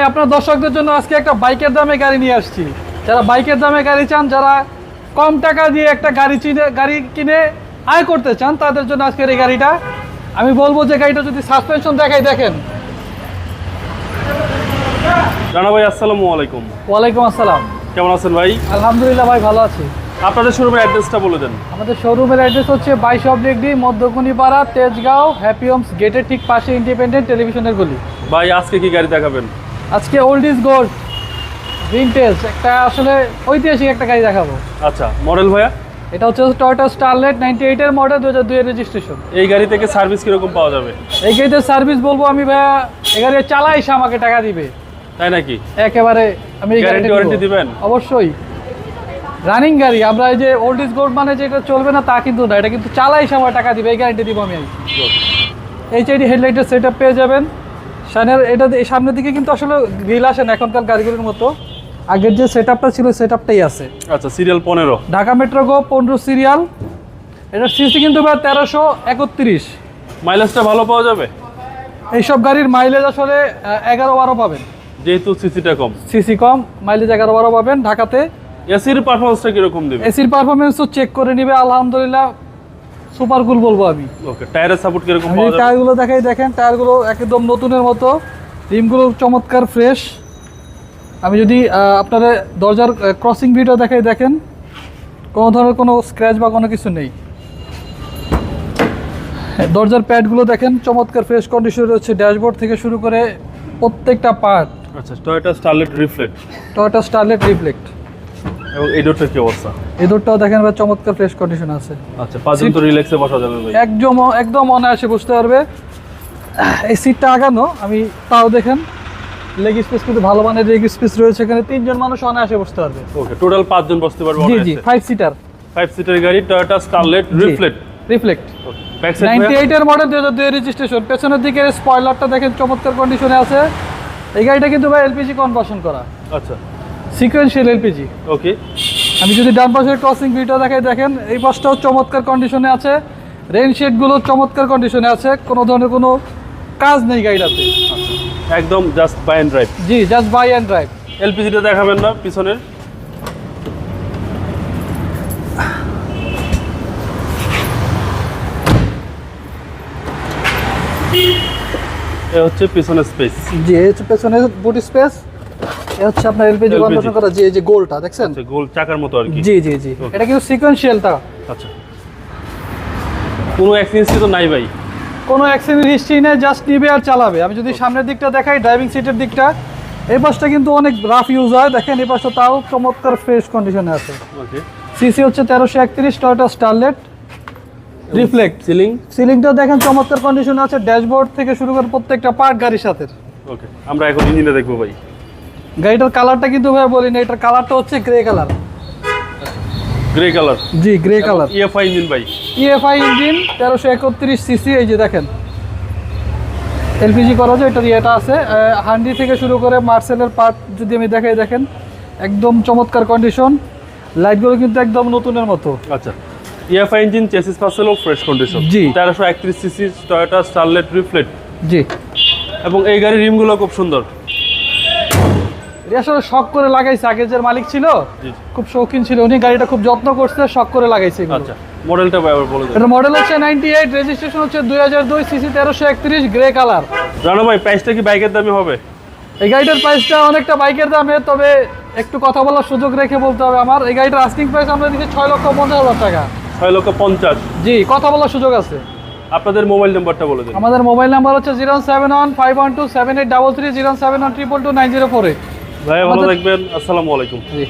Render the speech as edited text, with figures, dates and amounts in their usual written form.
আপনার দর্শকদের জন্য আজকে একটা বাইকের দামে গাড়ি নিয়ে আসছি। যারা বাইকের দামে গাড়ি চান, যারা কম টাকা দিয়ে একটা গাড়ি কিনে আয় করতে চান, তাদের জন্য আজকের এই গাড়িটা। আমি বলবো যে গাড়িটা যদি সাসপেনশন দেখাই, দেখেন। রানা ভাই আসসালামু আলাইকুম। ওয়ালাইকুম আসসালাম। কেমন আছেন ভাই? আলহামদুলিল্লাহ ভাই, ভালো আছি। আপনাদের শোরুমের অ্যাড্রেসটা বলে দেন। আমাদের শোরুমের অ্যাড্রেস হচ্ছে 22 মধ্যকুনিপাড়া, তেজগাঁও, হ্যাপি হোমস গেটের ঠিক পাশে ইন্ডিপেন্ডেন্ট টেলিভিশনের গলি। ভাই আজকে কি গাড়ি দেখাবেন? আজকে ওল্ড ইজ গোল্ড ভিনটেজ একটা, আসলে ঐতিহাসিক একটা গাড়ি দেখাবো। আচ্ছা, মডেল ভাইয়া? এটা হচ্ছে টয়োটা স্টারলেট 98 এর মডেল, 2002 এর রেজিস্ট্রেশন। এই গাড়ি থেকে সার্ভিস কিরকম পাওয়া যাবে? এই গাড়িতে সার্ভিস বলবো আমি ভাইয়া, এই গাড়ি চালাই সে আমাকে টাকা দিবে। তাই নাকি? একেবারে আমি এই গাড়িটা ওয়ারেন্টি দিবেন? অবশ্যই। রানিং গাড়ি, আমরা এই যে ওল্ড ইজ গোল্ড মানে যেটা চলবে না তা কিন্তু না, এটা কিন্তু চালাই সে আমার টাকা দিবে, এই গ্যারান্টি দিব আমি। এইচআইডি হেডলাইটের সেটআপ পেয়ে যাবেন। এটা সামনের দিকে কিন্তু আসলে গ্রিল আসে না এখনকার গাড়িগুলোর মতো, আগের যে সেটআপটা ছিল সেটআপটাই আছে। আচ্ছা, সিরিয়াল 15, ঢাকা মেট্রো গো 15 সিরিয়াল। এটার সিসি কিন্তু ভাই 1331। মাইলেজটা ভালো পাওয়া যাবে? এইসব গাড়ির মাইলেজ আসলে 11-12 পাবেন, যেহেতু সিসিটা কম। সিসি কম, মাইলেজ 11-12 পাবেন। ঢাকাতে এসির পারফরম্যান্সটা কিরকম দেবে? এসির পারফরমেন্সও চেক করে নিবে, আলহামদুলিল্লাহ সুপার কুল বলবো আমি। ওকে, টায়ারের সাপোর্ট কিরকম পাওয়া যাবে? টায়ারগুলো দেখাই, দেখেন টায়ারগুলো একদম নতুনের মতো, রিমগুলো চমৎকার ফ্রেশ। আমি যদি আপনাদের দরজার ক্রসিং ভিডিও দেখাই, দেখেন কোনো ধরনের কোনো স্ক্র্যাচ বা কোনো কিছু নেই। দরজার প্যাডগুলো দেখেন চমৎকার ফ্রেশ কন্ডিশনে রয়েছে, ড্যাশবোর্ড থেকে শুরু করে প্রত্যেকটা পার্ট। আচ্ছা, Toyota Starlet reflect. Toyota Starlet reflect. এবং এই ডোরটার কি অবস্থা? এই ডোরটাও দেখেন ভাই চমৎকার ফ্রেশ কন্ডিশন আছে। আচ্ছা, পাঁচজন তো রিল্যাক্সে বসা যাবে ভাই? একদম অনায়াসে বসতে পারবে। এই সিটটা আগানো, আমি তাও দেখেন লেগ স্পেস কিন্তু ভালো মানের লেগ স্পেস রয়েছে, এখানে 3 জন মানুষ অনায়াসে বসতে পারবে। ওকে, টোটাল 5 জন বসতে পারবে জি অনায়াসে? 5 সিটার। 5 সিটার গাড়ি, Toyota Starlet reflect. Back side 98 এর মডেল, 2002 এর রেজিস্ট্রেশন। পেছনের দিকে স্পয়লারটা দেখেন চমৎকার কন্ডিশনে আছে। এই গাড়িটা কিন্তু ভাই এলপিজি কনভার্সন করা। আচ্ছা, সিকোয়েন্সিয়াল এলপিজি। ওকে। আমি যদি ডান পাশের ক্রসিং ভিউটা দেখাই, দেখেন এই পাশটাও চমৎকার কন্ডিশনে আছে, রেইন শেডগুলো চমৎকার কন্ডিশনে আছে, কোনো ধরনের কোনো কাজ নেই গাড়িটাতে। একদম জাস্ট বাই এন্ড ড্রাইভ। জি, জাস্ট বাই অ্যান্ড ড্রাইভ। এলপিজিটা দেখাবেন না পিছনের? এ হচ্ছে পিছনের স্পেস। জি, এই হচ্ছে পেছনে বুট স্পেস। এ হচ্ছে আপনার এলপিজি কনভার্সন করা। জি, এই যে গোলটা দেখছেন, আচ্ছা, গোল চাকার মতো আর কি। জি জি জি, এটা কিন্তু সিকোয়েন্সিয়ালটা। আচ্ছা, কোনো অ্যাক্সিডেন্ট তো নাই ভাই? কোনো অ্যাক্সিডেন্ট হিস্ট্রি নেই, জাস্ট নিবে আর চালাবে। আমি যদি সামনের দিকটা দেখাই, ড্রাইভিং সিটের দিকটা, এই পাশটা কিন্তু অনেক রাফ ইউজ হয়, দেখেন এই পাশটা তাও চমৎকার ফ্রেশ কন্ডিশনে আছে। ওকে। সিসি হচ্ছে 1331, টয়োটা স্টারলেট রিফ্লেক্ট। সিলিংটা দেখেন চমৎকার কন্ডিশনে আছে, ড্যাশবোর্ড থেকে শুরু করে প্রত্যেকটা পার্ট গাড়ির সাথে। ওকে, আমরা এখন ইঞ্জিনটা দেখবো ভাই। গাড়িটার কালারটা কিন্তু ভাই বলি না, এটার কালারটা হচ্ছে গ্রে কালার। Grey colour? জি, গ্রে কালার। ইএফআই ইঞ্জিন ভাই? EFI engine, 1331 CC. এই যে দেখেন এলপিজি করা যায়, এটার ইয়েটা আছে। হান্ডি থেকে শুরু করে মার্সেলের পার্ট যদি আমি দেখাই, দেখেন একদম চমৎকার কন্ডিশন। লাইটগুলো কিন্তু একদম নতুনের মতো। আচ্ছা, ইএফআই ইঞ্জিন, চেসিস পার্সেল ও ফ্রেশ কন্ডিশন। জি। 1331 সিসি টয়োটা স্টারলেট রিফ্লেক্ট। জি। এবং এই গাড়ির রিমগুলো খুব সুন্দর। এটা আসলে শখ করে লাগাইছে, আগের যে মালিক ছিল জি, খুব শৌখিন ছিল, উনি গাড়িটা খুব যত্ন করছে, শখ করে লাগাইছে এগুলো। আচ্ছা, মডেলটা ভাই আবার বলে দেন। এটা মডেল হচ্ছে 98, রেজিস্ট্রেশন হচ্ছে 2002, সিসি 1331, গ্রে কালার। রানা ভাই, প্রাইসটা কি বাইকের দামই হবে? এই গাড়িটার প্রাইসটা অনেকটা বাইকের দামে, তবে একটু কথা বলার সুযোগ রেখে বলতে হবে আমার। এই গাড়িটার আস্কিং প্রাইস আমরা দিচ্ছি 6,50,000 টাকা। 6,50,000? জি, কথা বলার সুযোগ আছে। আপনাদের মোবাইল নাম্বারটা বলে দিন। আমাদের মোবাইল নাম্বার হচ্ছে 07151278333, 07122229048। ভাই ভালো থাকবেন, আসসালামু আলাইকুম। জি।